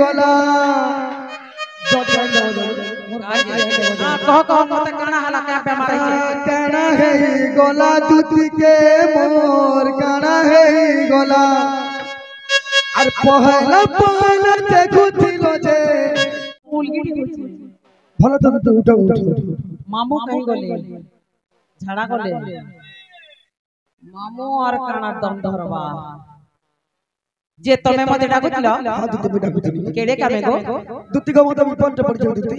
गला काना है गला दूती के मोर काना है गला আর পহলা পহলা দেখুছিল যে উলগিটি করছে ভালো তো উঠো উঠো মামু কই গলে ঝাড়া গলে মামু আর কানা দম ধরবা যে তুমি মতে ডাকুছিল হ্যাঁ তুমি ডাকুছিল কেড়ে কামে গো দুতি গো মতে বিপদ পড়ছে দুতি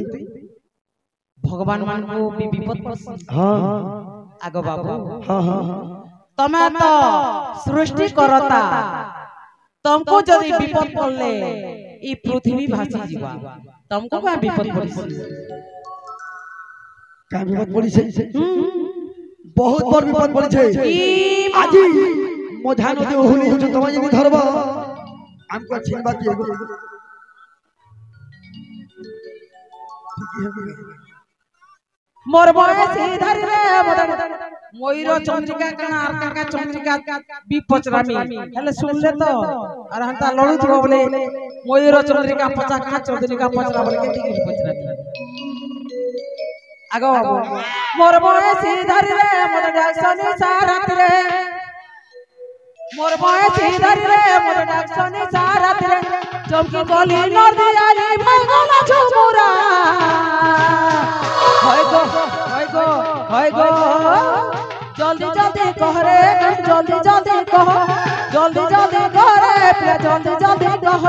ভগবান মানকো বিপদ পড়ছে হ্যাঁ আগো বাবু হ্যাঁ হ্যাঁ তুমি তো সৃষ্টি করতা तुमको जदि विपद पड़ले ई पृथ्वी भासी जीवा तुमको का विपद पड़िसे का विपद पड़िसे बहुत बड़ विपद पड़िसे आजी मोझा नदी ओहुली जो तमा जनी धरबा हमको छिनबा के एगो मोर बयस इधर रे मयूर चंद्रिका काना आर काका चंद्रिका विपचरामी हेले सुनले तो अरे हंता लड़ू थो बोले मयूर चंद्रिका पचा का चंद्रिका पचरा बोले केती विपचरामी आगो बाबू मोर बयस इधर रे मोर डाक्सनी सारात रे मोर बयस इधर रे मोर डाक्सनी सारात रे चमकी गली नदी आली भाई गला झुमुरा होय गो होय गो होय गो जल्दी जल्दी कह रे जल्दी जल्दी कह जल्दी जल्दी कह रे प्रिय जल्दी जल्दी कह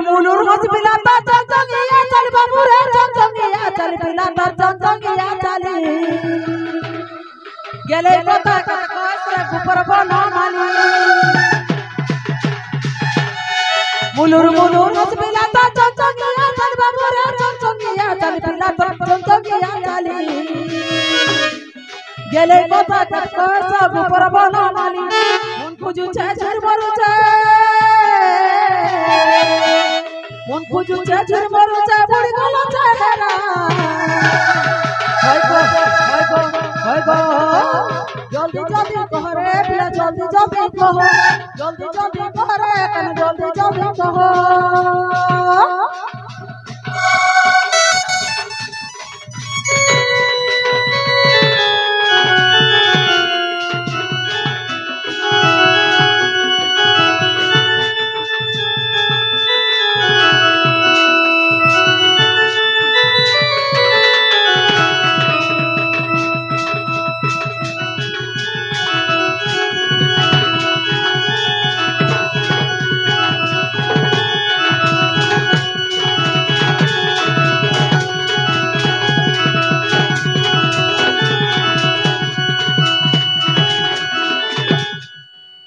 मुलुर मत पिला ता चंचंगिया चल बाबू रे चंचंगिया चल पिला ता चंचंगिया चली गेले पता कत कसरे ऊपर बनो मानी मुलुर मत पिला ता चंचंगिया चल बाबू रे चंचंगिया चल पिला ता चंचंगिया चली गेले पता कत कसरे ऊपर बनो मानी मन कुजु छे झर मरु छे मन कुजु चचर मरु चा बुड़ी गलो चेहरा हाय गो हाय गो हाय गो जल्दी जल्दी कह रे पिया जल्दी जल्दी कह जल्दी जल्दी कह रे कन जल्दी जल्दी कह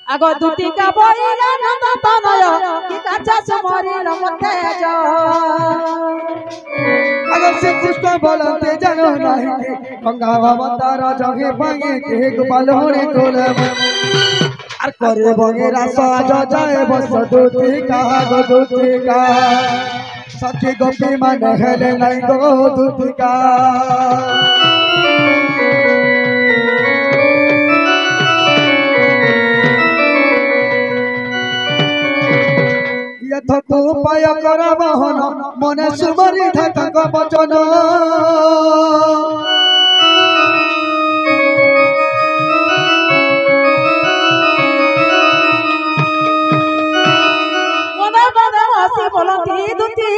आगो दुती का बोइले नंद तनय कि काचा सुमरी रमते जो अगर से कृष्ण बोलते जानो नहीं के गंगावा मंदारा जगे भागे के गोपाल होने तोले और करे बगेरा साज जाए बस दुती का सखी गोपी मन हेले नहीं गो दुती का यथको उपाय कर बहन मने सुमरी ठाक बचन मने बने हसी बोलती दुती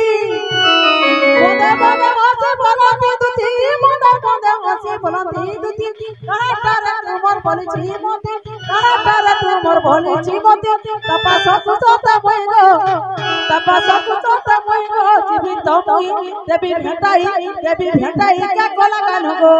मने बने हसी बोलती दुती मने बने हसी बोलती दुती काटारे तुमर बोलची मते काटारे तुमर बोलची मते तपासा कुसता मइगो जीवित मुई देवी भेटाई क्या कोला गान हो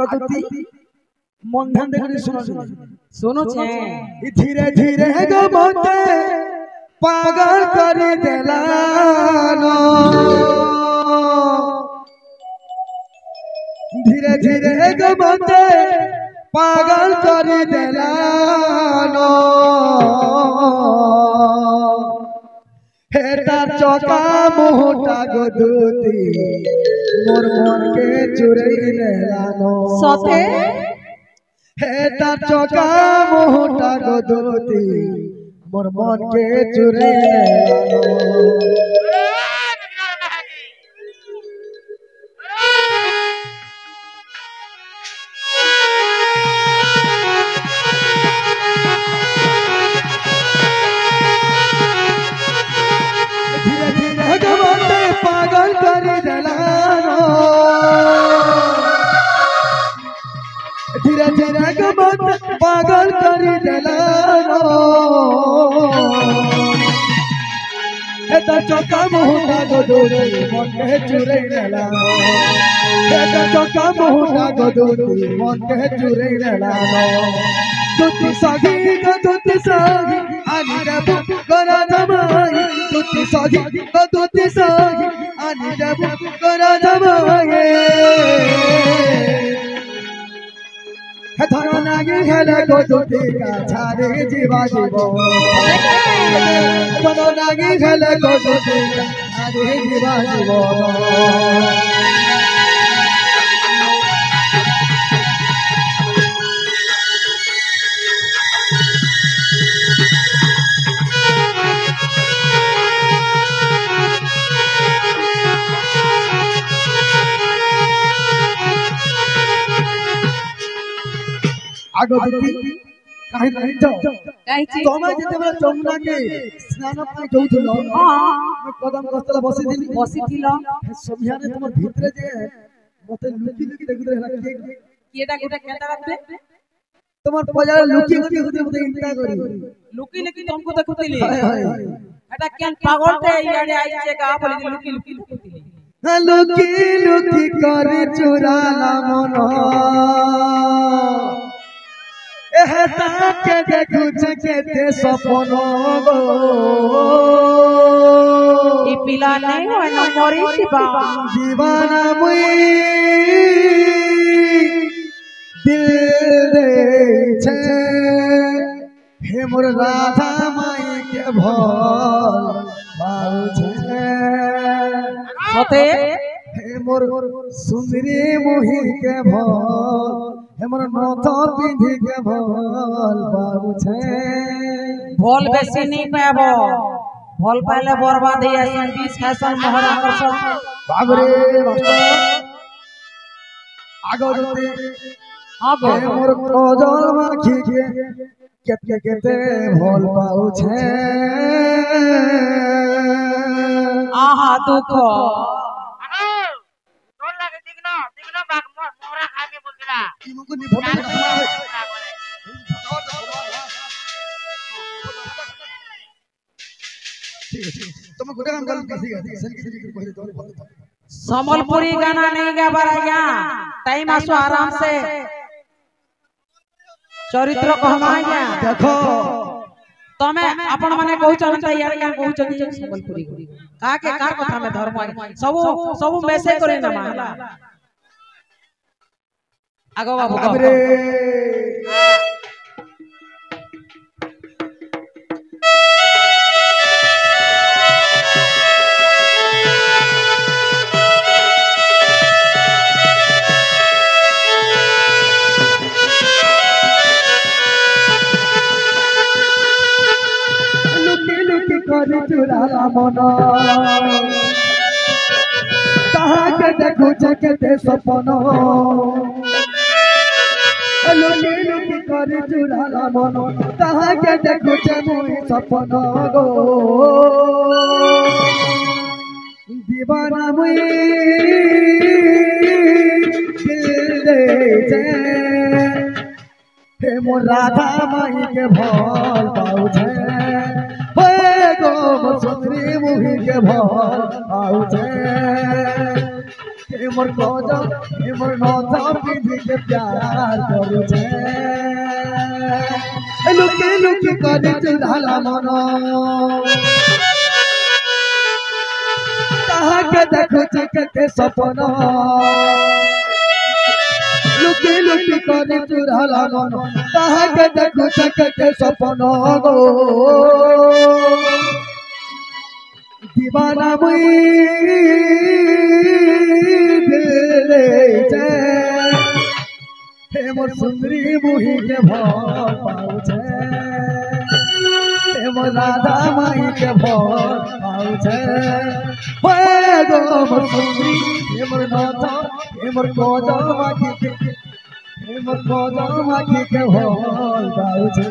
আগততি মন ধ্যান দেখে শুনো सुनो छे धीरे धीरे गो मते पागल कर देलानो धीरे धीरे गो मते पागल कर देलानो हेता चौका मोटा गो दूती मोर मन के चुरई लेलानो सते हेता चौका मोटा गो दूती मोर मन के चुरई लेलानो पागल कर देलानो धीरे धीरे गमत पागल कर देलानो एता चौका मोहटा गोदोरी मन के चुरई लेलानो एता चौका मोहटा गोदोरी मन के चुरई लेलानो तुति सागी आनी देबु करा जमाई तुति सागी आनी देबु करा जमाई धरो नागी हेले को तुति का छाड़े जीवा जीवो धरो नागी हेले को तुति का छाड़े जीवा जीवो আগততি কাহি কাহি যাও काहीची তোমরা যেতেবেলা যমুনা কে স্নান পাই যাউছিল हां কদম গস্তলা বসি দিলি বসিছিল সমিহানে তোমার ভিতরে যে মতে লুকি লুকি দেখুতে হেলা কিটা গোটা কেটা রাখবে তোমার বাজারে লুকি লুকি হতে হতে ইন্তা করি লুকি লুকি तुमको দেখুতিলি এটা কেন পাগলতে ইয়ারে আইছে কা বলি লুকি লুকি দেখুতিলি লুকি লুকি করে চুরালা মন এহতা কে দেখুছে কেতে স্বপ্ন গো ই পিলা নাই হয় না মরি শিবা दीवाना मुई दिल दे छे हे मोर राधा माई के भल बाऊ छे सते हे मोर सुंदरी मोही के भल हे मोर नथ पिंधी के भल बाऊ छे भोल बेसी नहीं पाबो भोल पाइले बर्बाद ही आसन 20 फैशन मोहरा करसो बाबरे मास्टर আগতে आगो मोर कजल माखी के केते केते भल पाऊ छे आहा दुख তোর লাগে দিগনো দিগনো বাগ মোরা খাবে বলছিলা কি মুকু নি ফটো तुम गुटे काम कर ठीक है सेल्फी सेल्फी पहले तो बोल समलपुरी गाना नहीं गाबर आया टाइम आसो आराम से चरित्र कहमाया देखो तमे आपण माने कहू चलन त यार यार कहू चली समलपुरी का के कार कथा में धर्म सब सब मैसेज करे ना माला आगो बाबू अबरे कर चुराला मन कहा के देखो जगते सपन लुकी लुकी कर चुराला मन कहा के देखो मुई सपन गो दीवाना मुई दिल दे जे हे मोर राधा माई के भल पाऊ छे सुंदरी मुही के भल पाऊ छे मोर कोज ए मोर नथ पिंधी के प्यार करू छे लुकी लुकी करे चुराला मन कहा के देखो के सपना लुकी लुकी करे चुराला मन कहा के देखो के सपना गो दीवाना मुई दिले छे हे मोर सुंदरी मुही के भर पाऊ छे हे मोर राधा माई के भर पाऊ छे हे गो मोर सुंदरी हे मोर नाथ हे मोर कोजा माखी के हे मोर कोजा माखी के भर पाऊ छे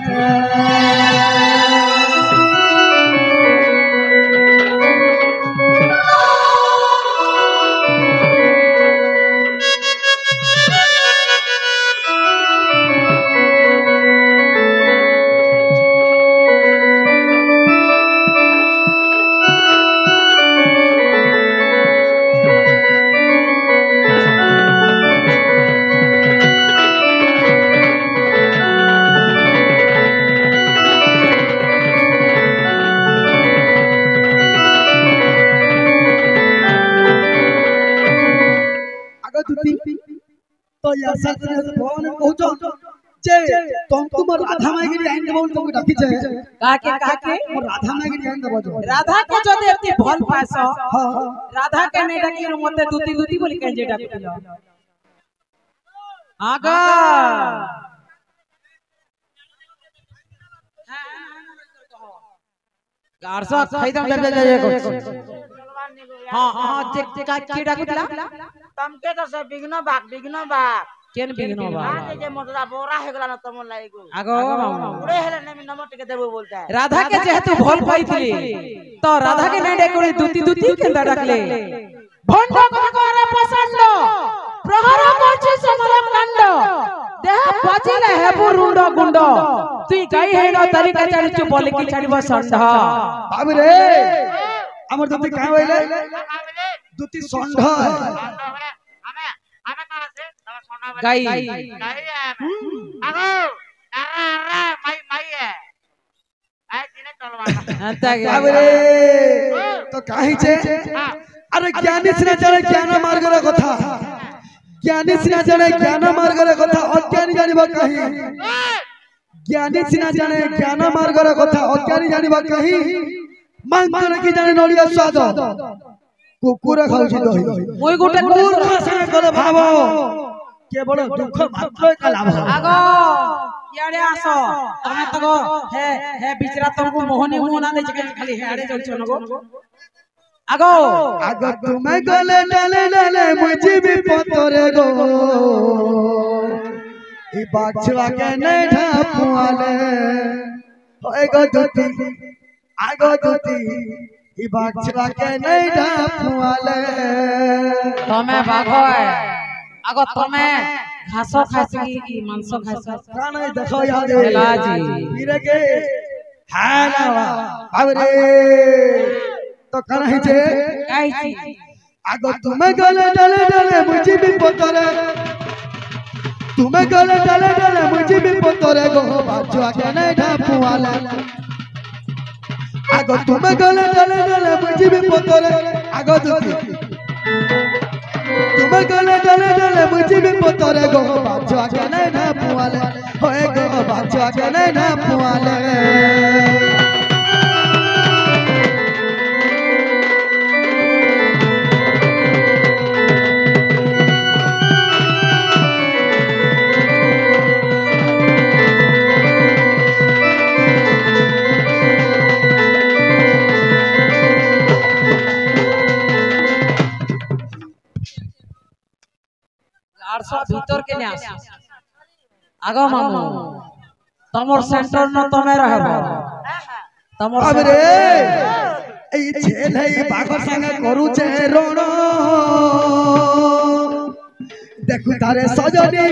तो या सच भगवान कहतो जे तुमको मोर राधा माई के आइन देबो तुमको डाकी छे काके मोर राधा माई के आइन देबो जो राधा के जो देवती भल पास हां राधा के नै डाकी मते दूती दूती बोली कह जे डाकी आगा गारसा खैदम दे दे हां हां चेक की डाकुला तमके तो से बिघ्न बाग केन बिघ्न बाग आज जे मोटरा बोरा हे गला न तमन लाइगो आगो उड़े हेले नेमी नमट के देबो बोलता है राधा के जेहेतु भल पाइथली तो राधा के नै डेकोरी दूती दूती केंदा डाकले भंड करे पसंद प्रहर करछि समरम कांड देह पचिले हेबु रुंड गुंड तुई गाई हे न तरीका चालिचु बोले की छाड़िबो संढ बाबू रे हमर दूती काहे होइले दूती संढ हमें कहां से तब सोना गाई आगो अरे माई है आई दिने चलवाना अंता बाबू रे तो काहे छे अरे ज्ञानी सिना जाने ज्ञान मार्गर कथा ज्ञानी सिना जाने ज्ञान मार्गर कथा अज्ञानी जानिबा कहीं ज्ञानी सिना जाने ज्ञान मार्गर कथा अज्ञानी जानिबा कहीं मांगन की जाने नलिया स्वाद कुकुर खाउछि दही मोय गोटे कुकुर से करे भाबो केवल दुख मात्र का लाभ आगो याडे आसो तमे तगो हे बिचरा तुमको मोहनी मोहना दे खाली हेडे चलछो नगो आगो आगो तुमे गले डाले डाले मुझे भी पतरे गो ई बाछवा के नै ढापुआले होय गो दुती आगो दुती ई बाछवा के नै ढापुआले तमे भागो आगो तमे घासो खासी की मांस खासी काने देखो याद लाजी फिर के हालावा बाबरे तो कनाही छे काई छी आगो तुमे गले डाले डाले मुझे भी पतरे तुमे गले डाले डाले मुझे भी पतरे गो बाछवा के नै ढापुआले आगो तुमे गले डाले डाले मुझे भी पतरे आगो दुती तुमे गले डाले डाले मुझे भी पतरे गो बाछवा के नै ढापुआले होए गो बाछवा के नै ढापुआले भीतर के न्यास आगो मामू तमर सेंटर न तमे रहबो तमर अबरे ए छेलै बागर संगे करू छे रण देखु तारे सजनी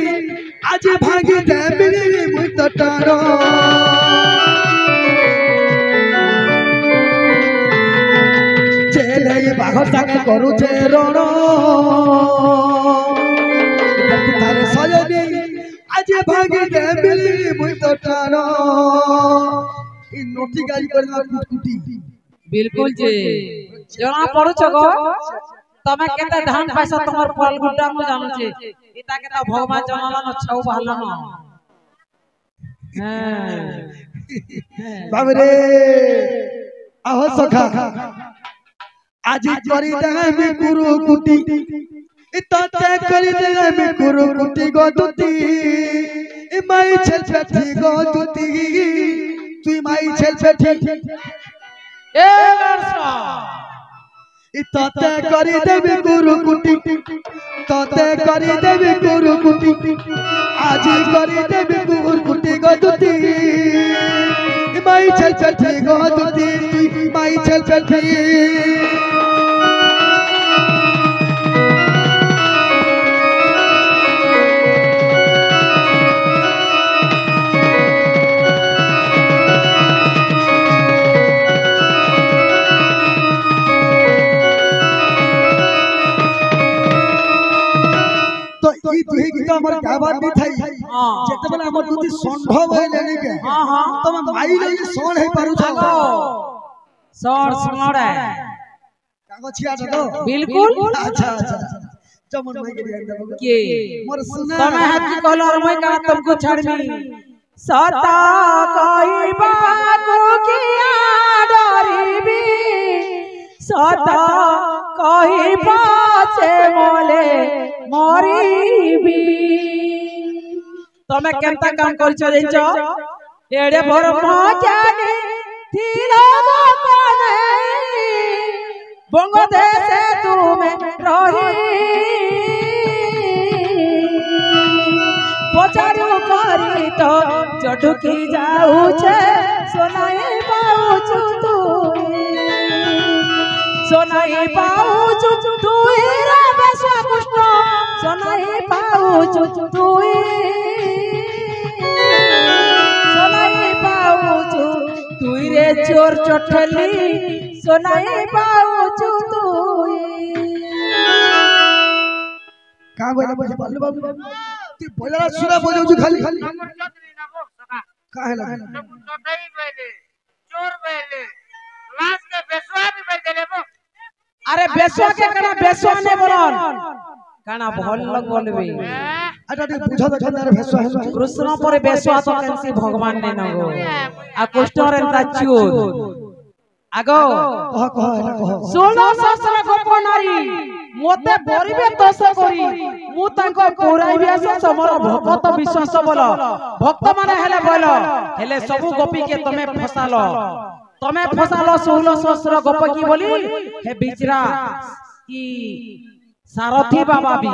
आज भागी दे मिली मुई तटार छेलै बागर ସାଙ୍ଗେ କରୁଛେ ରଣ ତାର ସୟନି ଆଜି ଭାଙ୍ଗି ଦେବି ମୁଇଁ ତ ଟାଣ ଇ ନଟି ଗାଇ କରିବା କୁଟକୁଟି बिल्कुल जी जना पड़ुछ गो तमे केते धान पैसा तमर फल गुड्डा मु जानू छे इता केता भगवान जनलन छौ बहलन हां बाबू रे आहो सखा आज करी देबे गुरु कुटी इताते करी देबे गुरु कुटी गो दुती ई माई छल छठी गो दुती तुई माई छल छठी ए वर्षा इताते करी देबे गुरु कुटी ताते करी देबे गुरु कुटी आज करी देबे गुरु कुटी गो दुती माई छल छठी गो दुती माई छल छठी तो ई दुही गीत हमर गाबार नी थाई जेते बेला हमर दुती संभव है लेनी के हां हां तम माई लई सोण है पारु छ सर सुनड़ है कागो छिया दो बिल्कुल अच्छा अच्छा जमन माई के ध्यान दे के मोर सुना तमे हाथ की कहलो और मैं का तुमको छाड़मी सता कहबा को किया डरबी सता कहबा से मोले मरीबी तमे केनता काम करछ देछ एडे भर मजाने थिलो बकने बंगदेशे तुमे रही पचारू करी तो चटुकी जाऊ छे सोनाई पाऊछु तू सोनाई पाऊछु तुई रे बेसा कृष्ण सोनाई पाऊछु तुई सोनाई पाऊछु तुई रे चोर चठली सोनाई पाऊछु तुई का बोला बुझ पालू बाबू तू बोला सुना बोलू खाली खाली हमर चतरी ना बोल सका काहे लगा चोटई बेले चोर बेले लाश के बेसवा भी बेल देले बो अरे बेसवा के कना बेसवा ने बोलन काना भल लग बोलबे अच्छा तू बुझा देखा रे भेसवा है कृष्ण पर बेसवा तो कैसे भगवान ने नगो आ कृष्ण रे ताचूर आगो कह एला कह 16 सहस्र गोप नारी मोते बरिबे तोष करी मु ताको पुराइबे से समर भक्त विश्वास बोल भक्त माने हेले बोल हेले सबु गोपी के तमे फसालो 16 सहस्र गोप की बोली हे बिचरा ई सारथी बाबा भी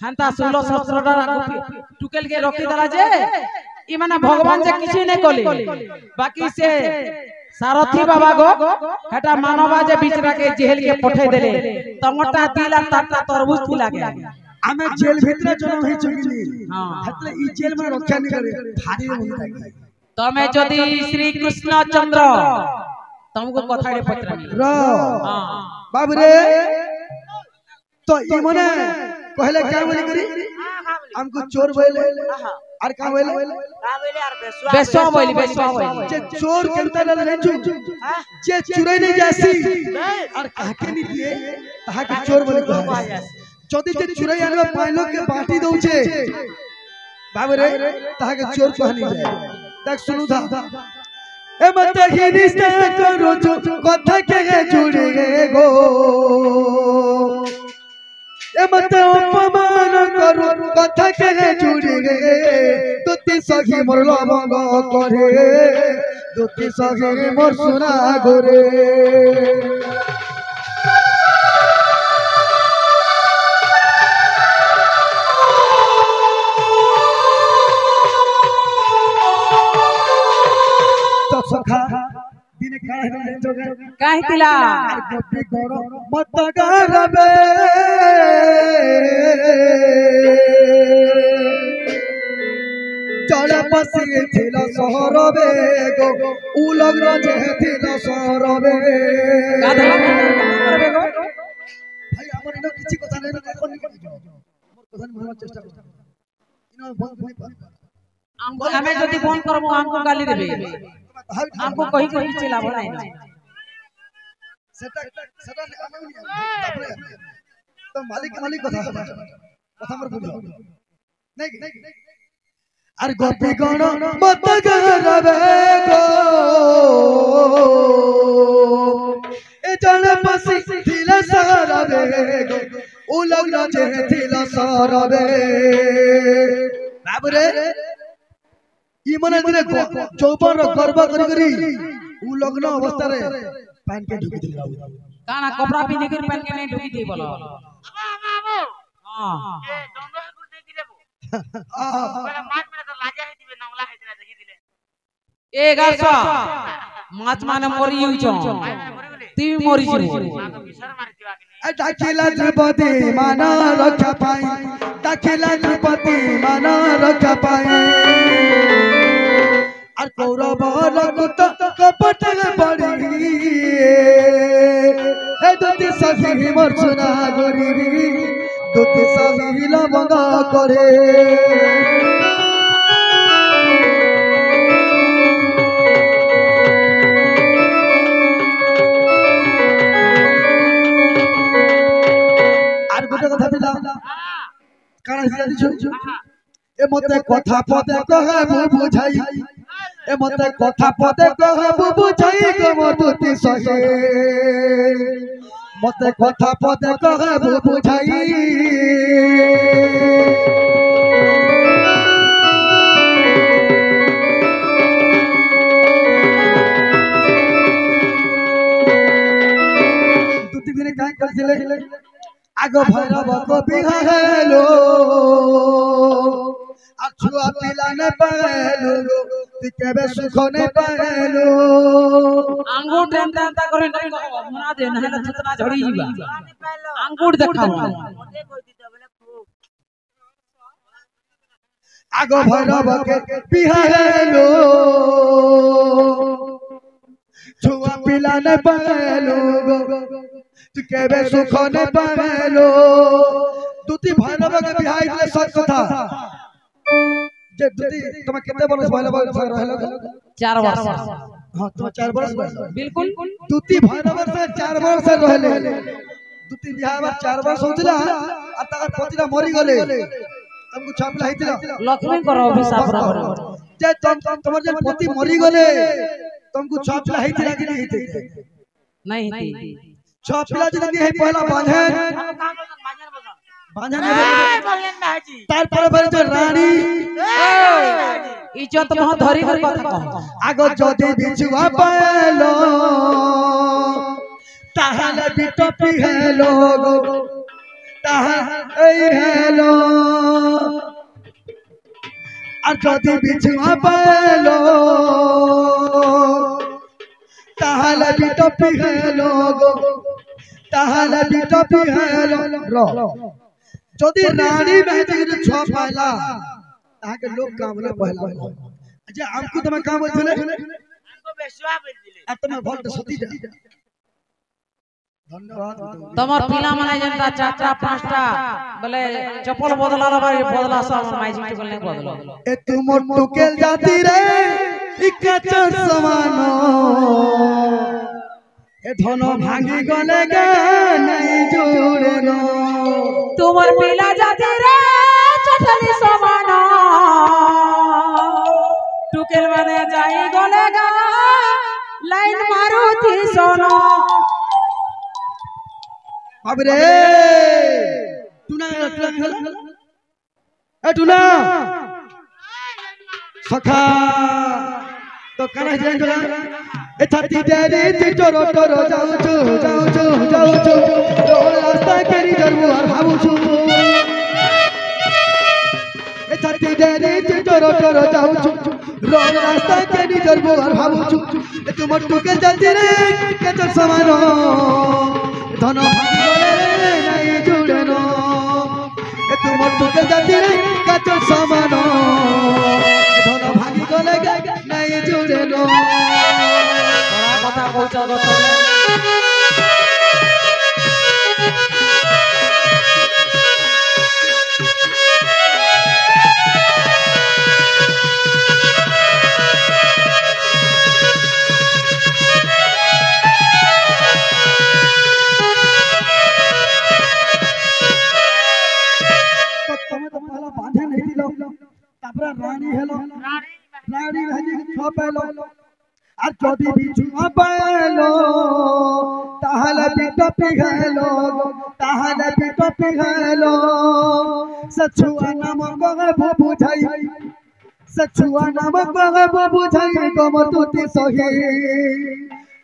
हंता 16 सहस्र गोपी टुकेल के रखी दला जे ई माने भगवान जे किछि ने कले बाकी से सारथी बाबा गो हटा मानवा जे बिचरा के जेल के पठे देले तमटा दिला ताटा तरबूज थी लागे हमें जेल भीतर जन्म है चुगिनी हां मतलब ई जेल में रक्षा नहीं करे भारी होता है तमे जदी श्री कृष्ण चंद्र तुमको कथाड़े पत्रानी रो हां बाबू रे तो ई मने कहले क्या बोली करी हमको चोर बोले और का बोले यार बेसवा बोली जे चोर केनता ले चु जे चुराई नहीं जासी और काके नहीं दिए ताहा के चोर बोले कह जदी जे चुराई आनबे पाइलो के बाटी दउचे बाबू रे ताहा के चोर कहनी जाए देख सुनु था ए मत ही रिश्ता करो जो कथा के जुड़े गो ए मत अपमान करो कथा के जुड़े गे तुती सखी मोर लवंग करे तुती सखी मोर सुना गोरे तो सखा दिन काहे न जोगे काहे तिला गोपी गोरो मत गरबे चले पसी थिला सहरबे गो उ लग्न जे थिला सहरबे गाधला करबे गो ইনো কিছু কথা নাই এখন নি করি মোর কথা মানবার চেষ্টা কর ইনো বন্ধ হই পা हमें যদি फोन करबो हमको गाली देबे हमको कहि कहि चिल्लाबो नहीं সেটা সেটা আমি তারপরে তো মালিক কথা কথা মোর বুঝো নাই আর গোপী গণ মত গরবে গো এ জল পসি থিল সারবে গো ও লগনা যে থিল সারবে বাবরে ই মনে দিনে চৌপন গর্ব করি করি ও লগ্ন অবস্থারে পান কে ঢুকি দিল काना कपड़ा पिने के पहन के नहीं ढुकी दी बोलो बाबू हां ए डंडो गुर देखि लेबो बड़ा माछ में तो लाजा है दिबे नंगला है दिना देखि दिले ए गारसा माछ माने मरी हुई छ ती मरी छ आगे बिसर मार दिवा के नहीं डाकिला द्रौपदी माना रक्षा पाई डाकिला द्रौपदी माना रक्षा पाई আর কৌরব রঘুত কপট পড়ি হে দুতি সাহি মর্চনা গরি দুতি সাহি লবঙ্গ করে আর গোটে কথা দিলা কারণ হিলা দিছো এ মতে কথা পদে কহে বুঝাই এ মতে কথা পদে কহবু বুঝাই গো মতুতি সহে মতে কথা পদে কহবু বুঝাই দুটি দিনে কাই করছিলে আগ ভৈরব কো বিহালো আর ছুয়া পিলা নে পাইলো কেবে সুখ নে পাইলো आंगूर टेंटा करे नहीं मना दे नहले छतना झड़ी जीवा आंगूर देखाओ मोटे कोई दिते बोले खूब आगो भैरव के बिहालो छुआ पिला ने पाइलो तू केबे सुख ने पाइलो दुती भैरव के बिहाई दिले सच कथा जे दुती तुम केते बरस भैरव रहलो 4 वर्ष हां तुम 4 वर्ष बिल्कुल दुती भैरव से 4 वर्ष रहले दुती बिहावा 4 वर्ष होतिला आ तकर पतिना मरि गले तुमको छापला हितिला लक्ष्मी करो अभिशाप करो जे तुम जे पति मरि गले तुमको छापला हितिला कि नहीं हिते नहीं थी छापला जे नहीं है पहला बांधे बांधे नहीं बोलेन ना जी तार पर जो रानी इज्जत मह धरी कर कथा कह आगो जदी बिछुआ पालो ताहले बिटपी हेलो ताहा ए हेलो আর যদি বিছুয়া পালো তাহলে বিটপি হেলো গো তাহলে বিটপি হেলো র যদি রানী মেহদির ছ পাইলা তাকে লোক কামলে পহলা আচ্ছা আমকু তুমি কাম বলছিলে हमको बेसवा बोल दिले আর তুমি ভলতে সতি যা ধন্যবাদ তোমার পিলা মানে যেটা চারটা পাঁচটা বলে চপল বদলার বারে বদলা সব মাইজি টুকল নাই বদলো এ তুমর টুকেল জাতি রে ইকাচর সমান এ ধন ভাঙি গলে গে নাই জুড়ে ন তোমার পিলা জাতি রে চটলি সমান টুকেল মানে যাই গলে গা লাইন মারুতি সোনো আবরে টুনা খেলা এ টুনা সখা তো কানা যাই গলা এ ছাতি দেরি টিটর টর যাউছু যাউছু যাউছু রোড রাস্তা কেরি জরবু আর ভাবুছু এ ছাতি দেরি টিটর টর যাউছু রোড রাস্তা কেরি জরবু আর ভাবুছু এ তুমর টুকে জাতি রে কেচর সমান ধন ভাঙি গলে নাই জুড়ে ন এ তুমর টুকে জাতি রে কেচর সমান ধন ভাঙি গলে নাই জুড়ে ন কথা কইছ গত হেলো রানী রানী ভাজি ছপেলো আর যদি বিছু পাইলো তাহলে পিটো পিঘাইলো তাহলে পিটো পিঘাইলো সছুয়া নাম কগে বুঝাই সছুয়া নাম কগে বুঝাই কমর তুতি সহি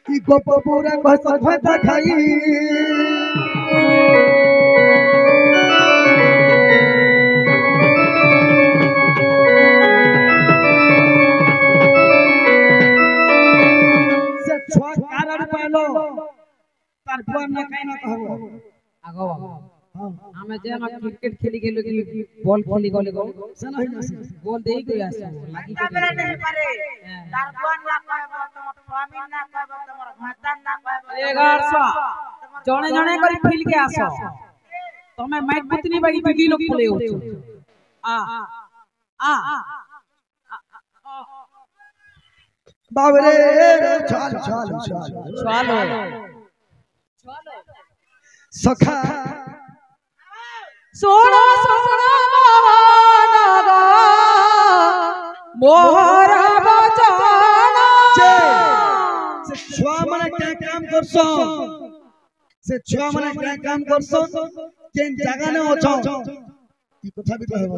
কি গোপ পুরা কস ভাতা খাই সে ছয় কারণ পাইলো তারপর না কাই না কহব আগো আমি যে আমার ক্রিকেট খেলি গেল কি বল খেলি গলে গো সেনা হই যাছে গোল দেই কই আসে লাগি তো কাবরে নেই পারে তার বুয়ান না কইব তোমার স্বামী না কইব তোমার ভাতান না কইব 1100 জনে জনে করে ফিল কে আসো তুমি মাইক বুতনি বাগি বিগি লোক পলে উঠছো আ আ বাবরে চল চল চল চলো সখা सोना सोना मावाना मोहरा बचाना से छुआ माने क्या काम करसो से छुआ माने क्या काम करसो केन जगह ने ओछो ई कथा भी कहबो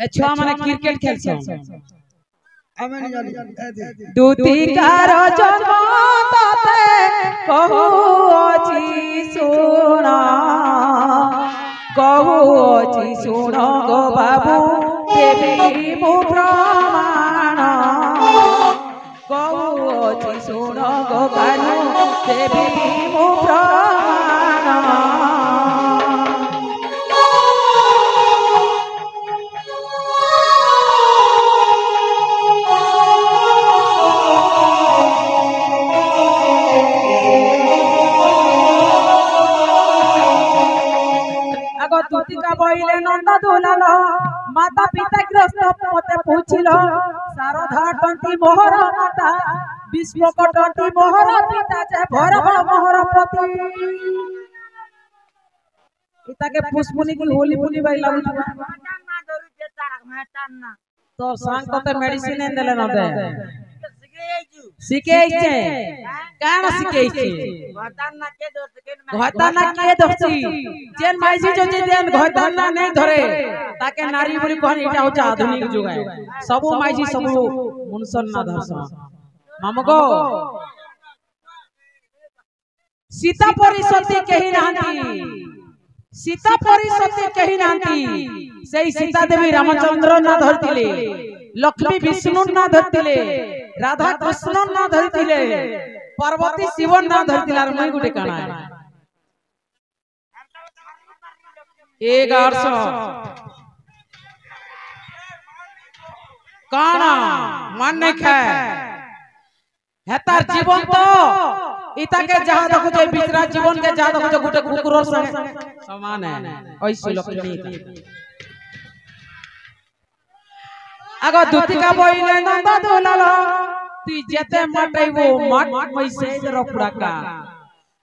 ए छुआ माने क्रिकेट खेलछो आमे नहीं जानी दूती कार जन्म ताते कहू अछि सोना कहू अछि सुन गो बाबू देवी मु प्रमाण कहू अछि सुन गो कानू देवी मु प्रमाण दूतिका बहिले नंदा दुलाल माता पिता ग्रस्त मते पूछिल शारदा टंती मोहर माता विश्व कटंती मोहर पिता जे भरव मोहर पति इताके पुष्पनी की होली पुनी बाई लागु भातान ना धरू जे तार भातान ना तो सांग तते मेडिसिन देले न दे सिखे आइजू सिखे कान सिखे भातान ना के दो सेकंड में घयताना के दक्षी जेन माइसी जो जेन घयताना नहीं धरे ताके नारी बोली कहन इटा होचा आधुनिक जुग है सब माइसी सब मुनसन ना धरस मामगो सीता परिसती कहि नांती सीता परिसती कहि नांती सेई सीता देवी रामचंद्र ना धरतिले लक्ष्मी विष्णु ना धरतिले राधा कृष्ण ना धरतिले पार्वती शिव ना धरतिले आर मई गुटे काना 1100 काना मान नहीं खाए हेतार जीवन तो इता के जहां देखो जे बिचरा जीवन के जहां देखो जे गुटे कुकुर समान है ऐसे लक्ष्मी आगो दूतिका बइले नंदा दुलाल ती जेते मटैबो मट मैसेज रपुड़ाका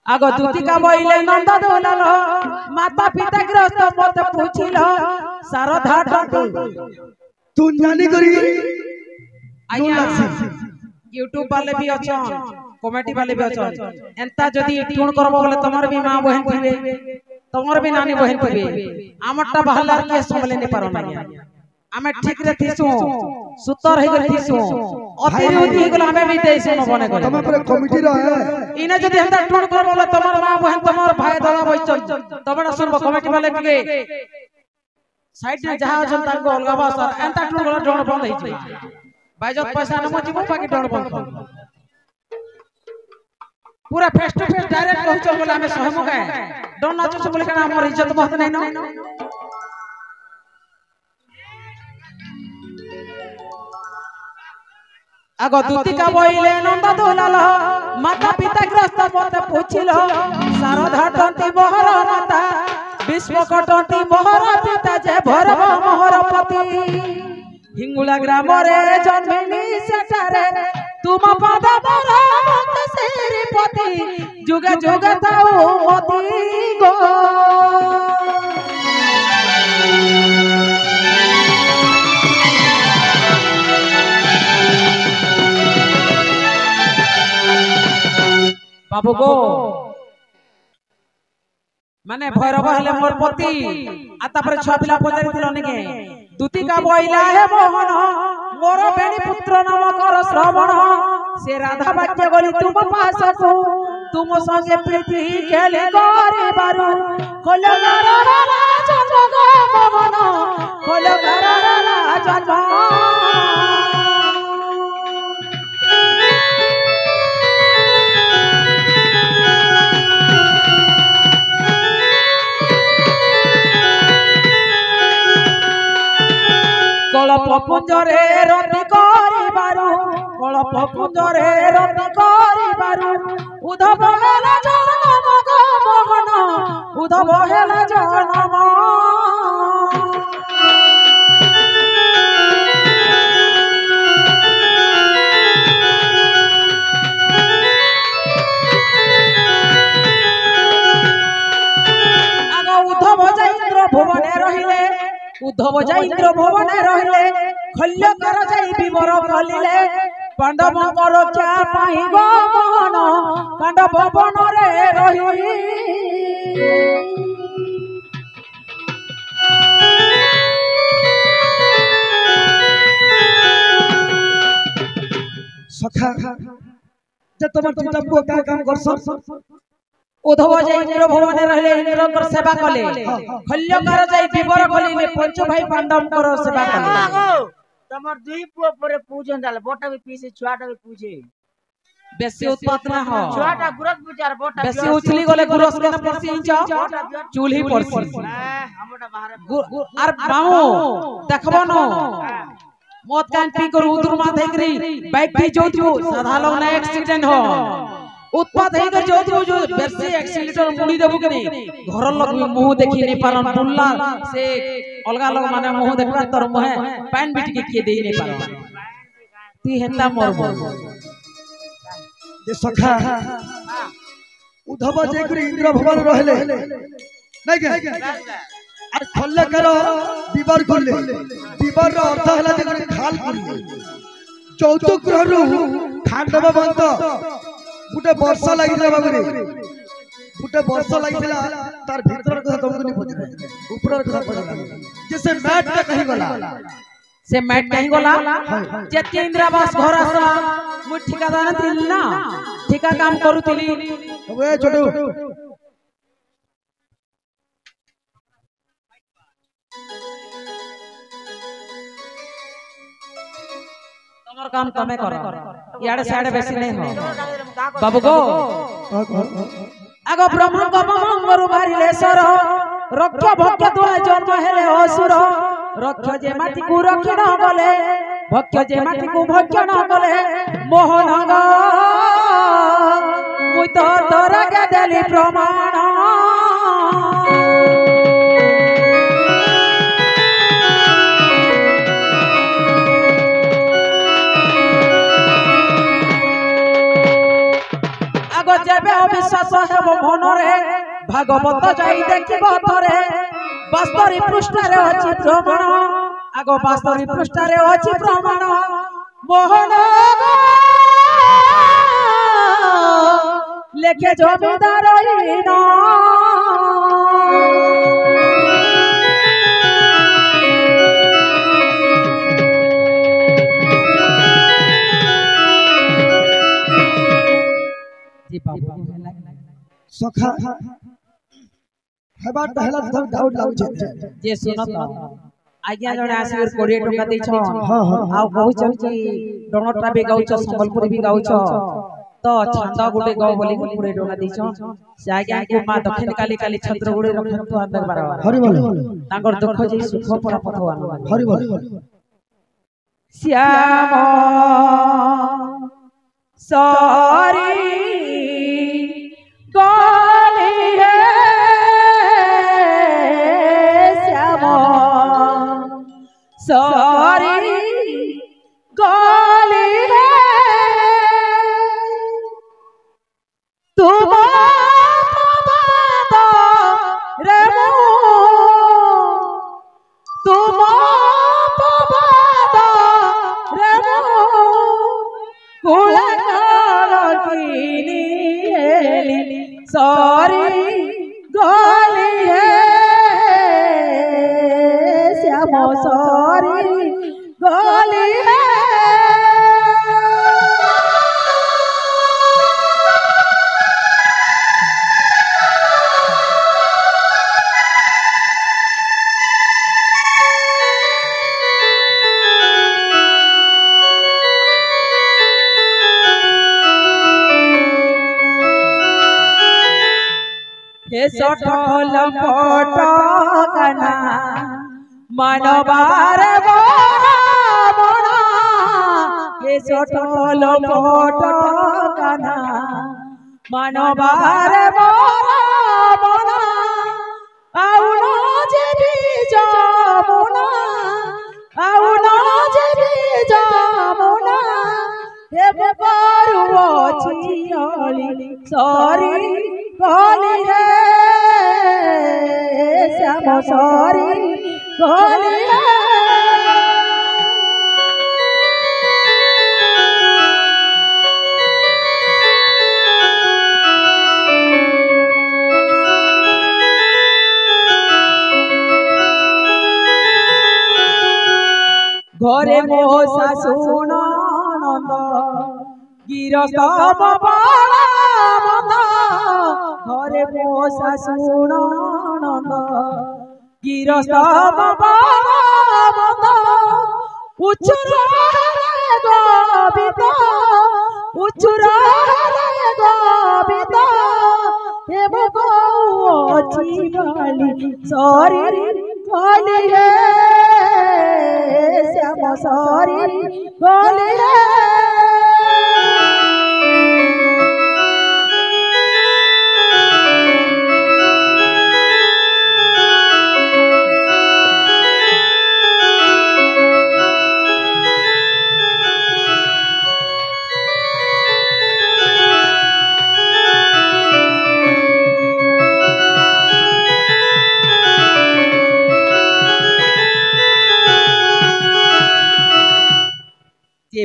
आगो दूतिका बइले नंदा दुलाल माता पिता ग्रस्त मत पूछिल शारदा टंती तू जानी करी आया यूट्यूब वाले भी अछन कमेटी वाले भी अछन एंता जदी ट्यून करबो बोले तमर भी मां बहन थिबे तमर भी नानी बहन थिबे हमरटा बहलार के संभले ने पारो ना हमें ठीक रे थीसु सुतर हे गई थीसु अतिरि उति हे गला हमें भी देसु न बने करे तमे पूरा कमिटी रहे इने जदी हम ट्यून करबो बोले तमर मां बहन तमर भाई दादा बइचन तबडा सुनबो कमेटी वाले के साइड में जहां जन ताको अलगा बास एंता ट्यून गला डोन बंद हे छै बाइजत पैसा न मजिबो बाकी डोन बंद पूरा फेस टू फेस डायरेक्ट कहू चल बोले हमें सहमु गए डोन नाचो से बोले का हमर इज्जत बहुत नहीं न आगो दूतिका बइले नंदा दुलाल माता पिता ग्रस्त मते पूछिल शारदा टंती मोहर माता विश्व कटंती मोहर पिता जे भरव मोहर पति हिंगुला ग्राम रे जन्मिनी सेठारे तुम पद मोर भक्त श्रीपति जुग जुग ताऊ मति गो बाबू गो माने भैरव हेले मोर पति आता पर छुआ पिला पचारि थिलो निके दुती का बोइला हे मोहन मोर बेणी पुत्र नाम कर श्रवण से राधा वाक्य गली तुम पासको तुम संगे प्रीति खेले करे बारू कोल गरला जग मोहन कोल गरला जग कलप पुंजरे रति करिबारु कलप पुंजरे रति करिबारु उधव हेला जनम गो मोहन उधव हेला जनम आग उधव जाइंद्र भुवने रहिले उद्धव जाइंद्र भुवने रहिले खल्य कर जाई विवर कलिले पांडव रक्षा पाई गो मोहन पांडव वन रे रही सखा जे तमर चिता को का काम करस उद्धव जाइंद्र भुवने रहले इंद्र कर सेवा कले खल्य कर जाई विवर कलिले पंच भाई पांडव कर सेवा कले तमर दुई पुआ परे पूजन डाल बोटा भी पीसे छुआटा भी पूजे बेसी उत्पात ना हो छुआटा गुरस बुचार बोटा बेसी उछली गले गुरस के न परसी इंच चूल्ही परसी हमटा बाहर आर बामू देखबो न मत कान पी कर उदुर मा धैकरी बाइक पी जोतियो साधा लोग ना एक्सीडेंट हो उत्पात है कर जोतियो जो बेसी एक्सीलेटर मुड़ी देबो के नहीं घर लोग भी मुंह देखि नहीं पारन बुल्ला से अलगा लोग माने मुंह देखबा तोर मुहे पैन बिट के किए देई नहीं पारन ती हेता मोर जे सखा उद्धव जे इंद्र भवन रहले नहीं के आ खल्ले कर विवर करले विवर रो अर्थ हला जे खाल करले चौथो ग्रहरु खांडव बंत गुटे वर्ष लागिला बाबूरे गुटे वर्ष लागिला तार भीतर कथा तुमको नहीं पहुंचे ऊपर कथा पहुंचे जैसे मैट का कहीं गला से मैट कहीं गला जे इंद्रावास घर आसला मु ठिकादार थिल ना ठिका काम करूतली ओए छोटू तमर काम तमे करो याडे साडे बेसी नहीं हो बाबू गो आगो ब्रह्म को मंगरु मारिले सर रक्ष भक्ष दुआ जन्म हेले असुर रक्ष जे माटी को रक्षण गले भक्ष जे माटी को भक्षण गले मोहन ग मुई तो तोरा के देली प्रमाण जेबे अविश्वास हेबो मनरे भागवत जाई देखिबो थरे वास्तरी पृष्ठरे अछि प्रमाण आगो वास्तरी पृष्ठरे अछि प्रमाण मोहन लेखे जमीदार इना सखा हेबा पहला तो डाउट लागु छै जे सुनत आज्ञा जने आसी 20 टका दै छ आ कहू छ कि डोनटा भी गाउ छ संबलपुर भी गाउ छ तो छंदा गुडे गाउ बोली 20 टका दै छ से आज्ञा को मा दक्षिण काली काली छत्र गुडे रखन तो अंदर बार हरि बोल तांगर दुख जे सुख पर पथवा हरि बोल श्याम सारी गाली है श्याम सारी गाली है तुम रे तुम रे कुल की गली है श्याम सरी गली है सठल पटकना मनबार बड़ा हे सठल पटकना मनबार बड़ा आउन जेबी जमुना आउन जेबी जमुना हे बरुओ छियली सरी गली है श्याम सरी गली है घरे मो शाशु नंद गिरस्त बाबा घरे मो शाशु नंद गिरस्त बाबा उचुरा गोविंद उचुरा गोविंद हे बगौ जीवली सरी गली है श्याम सरी गली है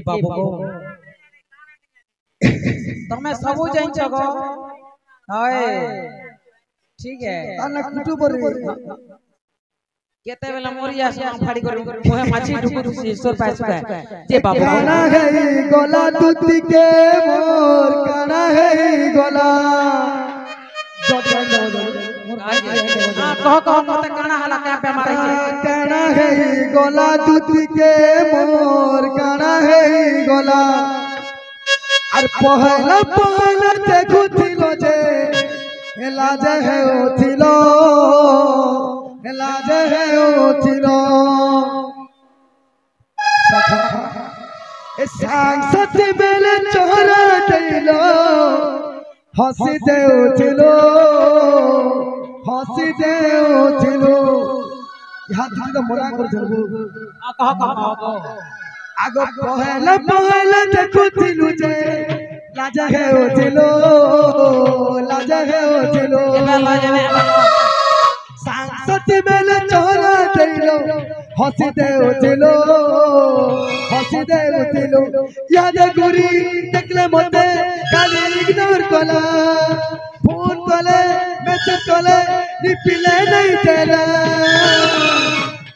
बाबू तमे सबू जाइन छगो हाय ठीक है ताना कुटु पर केते बेला मोरिया से फाड़ी कर मोहे माछी ढुकु ईश्वर पास जे बाबू काना है गोला तुति के मोर काना है गोला कह मते काना हला क्या पे मारे काना है गोला तुति के मोर काना है गोला আর পহলা পহলা দেখুছিল যে হেলা যে হেউছিল হেলা যে হেউছিল এ সাংসত বেলে চোরা দিল হসি দেউছিল ইহা দিদি তো মনা করছিল আগ পহলা পহলা দেখুছিল যে লাজা হেউছিল সাংসত বেলে চোরা দিল হসি দেউছিল ইয়াদ গুরি দেখলে মতে খালি ইগনোর কলা ফোন কলে মেসেজ কলে রিপ্লাই নাই তেরা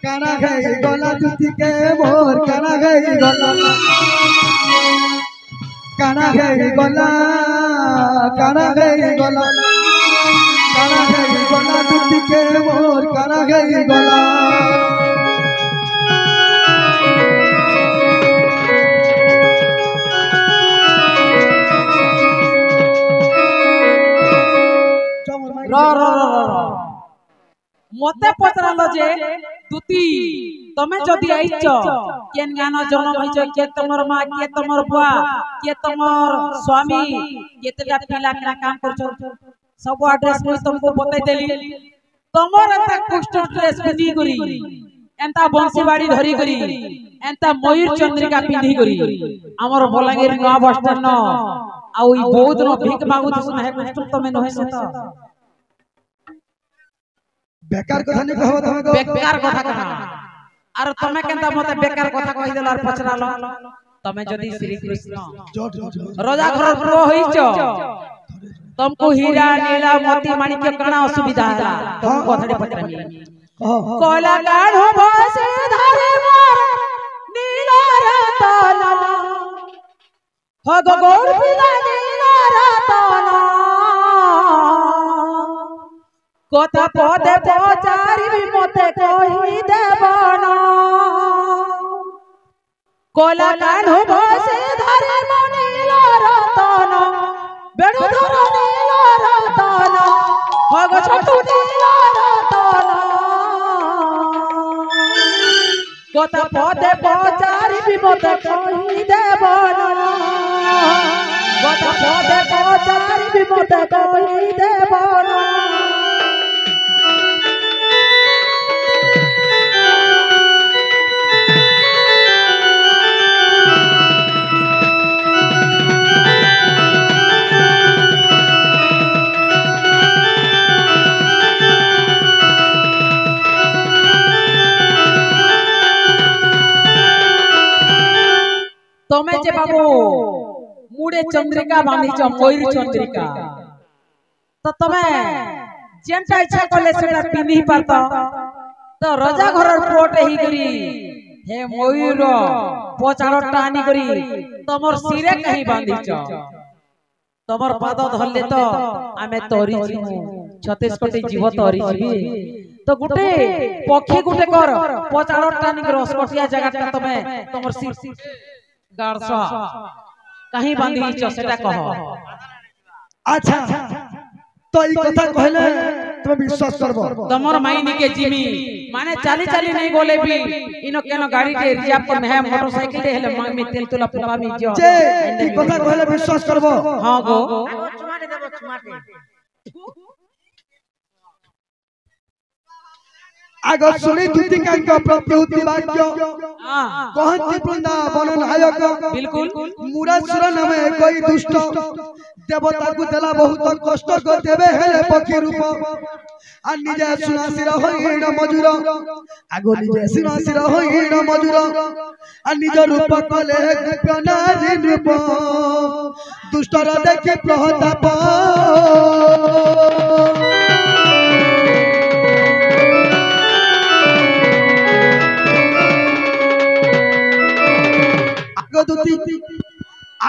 কানা খাই গলা দুতিকে মোর কানা খাই গলা কানা খাই গলা কানা খাই গলা কানা খাই গলা দুতিকে মোর কানা খাই গলা मते पचरालो जे दुती तमे जदी आइछ केन गाना जन्म होइछ के तमर मां के तमर बुआ के तमर स्वामी केतेटा पिला केना काम करछो सब एड्रेस मुई तुमको बताई देली तमर एता कुष्ठ ड्रेस पिंधी करी एंता बंसीबाड़ी धरी करी एंता मयूर चंद्रिका पिंधी करी हमर बलांगीर नवा बस स्टैंड न आ ओई बहुत न भीख मागु दिस न है कुष्ठ तमे न है से त बेकार कथा नहीं कहबो तमे बेकार कथा कहा आर तमे केनता मते बेकार कथा कहि देला आर पछरालो तमे जदि श्री कृष्ण जोट राजा घर प्रो होइछ तुमको हीरा नीला मोती माणिक्य कणा असुविधा है तुम कथड़े पकड़मी कोला गाढ़ बसे धरे मोर नीला रतन भग गौर पिला नीला रतन कोता पदे पचारी मते कहि देबना कोला गाढ़ बसे धरे मोर नीला रतन बेड़ू धर नीला रतन भग छोटू नीला रतन कोता पदे पचारी विमत कहि देबना कोता पदे पचारी विमत कहि देबना तमे जे बाबू मुड़े चंद्रिका बांधिच मयूर चंद्रिका तो तमे जेनटा इच्छा करले सेटा पिन्ही पारता तो राजा घरर पोटे ही करी हे मयूर पोचाड़टा आनी करी तमर सिरे कहीं बांधिच तमर पाद धरले तो आमे तोरी जीवु 36 कोटी जीव तोरी जीवी तो गुटे पक्षी गुटे कर पोचाड़टा आनी रसकटिया जगह तमे तमर सिर गारसा कहीं बांधी सेटा कह अच्छा तो ई कथा कहले तुम विश्वास करबो तमर माइनी के जिमी माने चाली चाली नहीं बोले भी इनो केनो गाड़ी के रिजर्व पर है मोटरसाइकिल दे हेले मांग में तेल तुला पुवा में जो जे ई कथा कहले विश्वास करबो हां गो चुमाटे देबो चुमाटे आगो सुनी दुतिकांक प्रत्युति वाक्य कहंती वृंदावन नायक बिल्कुल मुरासुर नामे कोई दुष्ट देवता को देला बहुत कष्ट को देबे हेले पक्षी रूप आ निजे सुनासिर होइण मजूर आगो निजे सुनासिर होइण मजूर आ निज रूप कले गोपनारी रूप दुष्टर देखि प्रहताप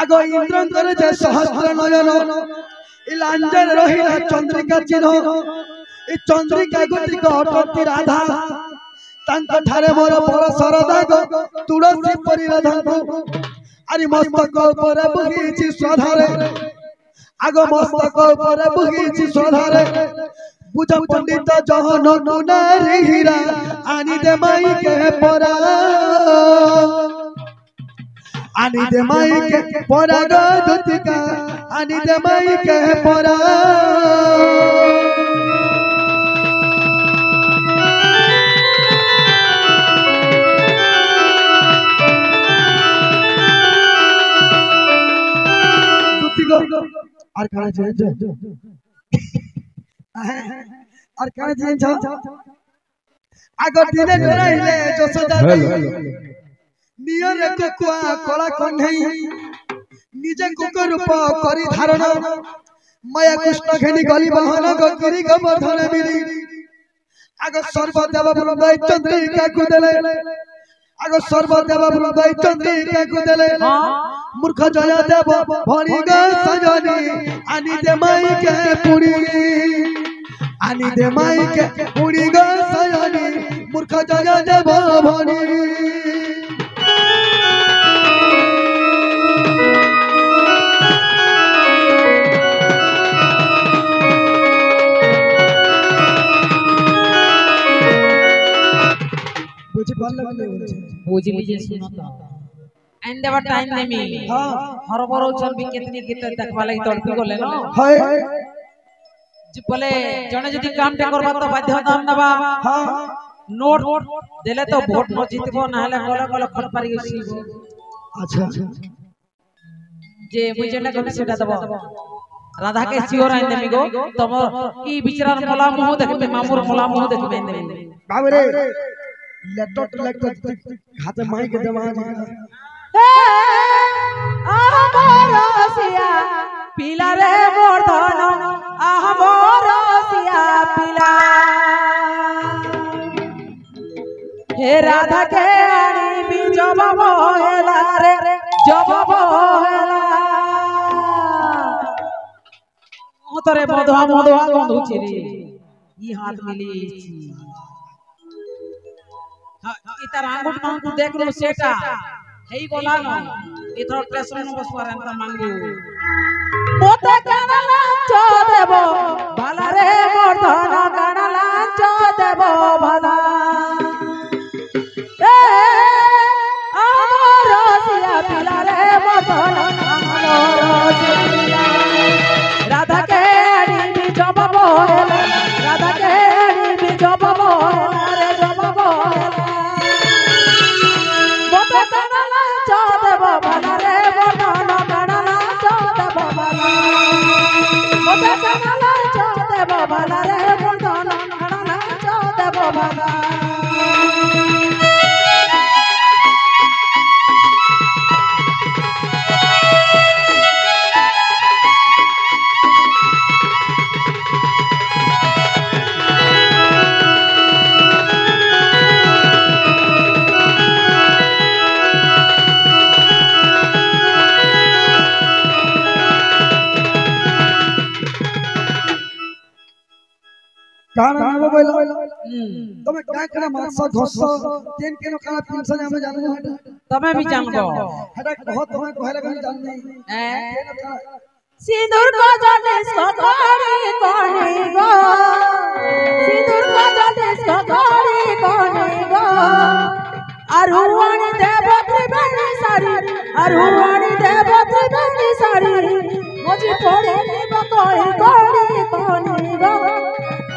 आगो इंद्रंकर जे सहस्र नयन इलांजन रहिला चंद्रिका चिन्ह ई चंद्रिका गुटी को अटंती राधा तांक ठारे मोर बड़ सरदाग तुलसी परिराधन अरे मस्तक ऊपर बगीची स्वधारे आगो मस्तक ऊपर बगीची स्वधारे बुझ पंडित जहन कुनारी हीरा आनी दे माई के परा आनी दे माई के परा गो दुतिका आनी दे माई के परा दुतिका और कहां जे और कहां जे आगो दिने कराइले जो सदा नियर कुकुआ कला कन्हई निजे कुक रूप करी धारण माया कृष्ण घेनी गली बहन गिरी गोवर्धन मिली आग सर्वदेव वृंदाई चंद्रिका को देले आग सर्वदेव वृंदाई चंद्रिका को देले मूर्ख जय देव भणी ग सजनी आनी दे माई के पुरी आनी दे माई के पुरी ग सजनी मूर्ख जय देव भणी बुझी लीजिए सुनो तो एंड देवर टाइम नेमी हां हरबरो चल भी कितनी गीत देखवा लगी तड़पी गोले न हाय जी बोले जने जदी काम ते करबा तो बाध्य दाम नबा हां नोट देले तो वोट न जीतबो ना हले गले गले खट पारी गसी अच्छा जे बुझे ना कभी सेटा दबो राधा के सियोर आइन देमी गो तम ई बिचरार मला मुंह देखबे मामुर मला मुंह देखबे देमी बाबरे लेटो हाथे माई के दमा आमरसिया पिला रे वर्धन आमरसिया पिला हे राधा के आनी जब बहेला रे जब बहेला तोरे मधुआ मधुआ गंधुची रे ई हाथ मिली इतर आंगुट मांगू देख लो सेटा हेई बोला न इथर टेसन बसवार ಅಂತ मांगू मोते कानला चो देबो भाला रे वर्धन कानला चो देबो भाला ए आमरसिया पिला रे वर्धन आमरसिया पिला राधा के आनी जब बहेला राधा के आनी जब बहेला रे जब बहेला मोते कानला चो देबो भाला रे वर्धन कानला चो देबो भाला मोते कानला चो देबो भाला रे वर्धन कानला चो देबो भाला কারণ আমি বললাম তুমি কাই করে মাছ ঘষ কেন কেন কানা পিনছনে আমি জানি না तमे भी जानबो এটা বহুত তুমি কইলে আমি জানি না सिंदूर को जलिस को घड़ी कोनी गो सिंदूर को जलिस को घड़ी कोनी गो अरुवाणी देव त्रिवेणी सारी अरुवाणी देव त्रिवेणी सारी मुझे पड़े निब कोई घड़ी कोनी गो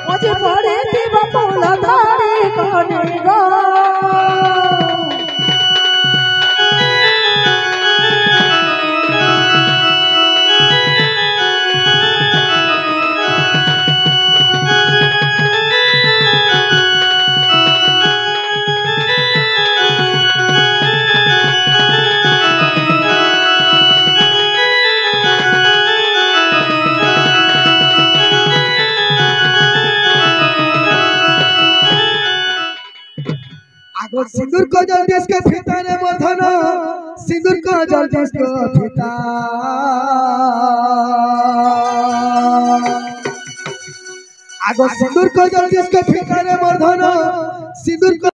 मुझे पड़े निब फूल धड़ी कोनी गो आगो सिंदूर को जल देश के फीता रे वर्धन सिंदूर को जल देश को फीता आगो सिंदूर को जल देश के फीता रे वर्धन सिंदूर को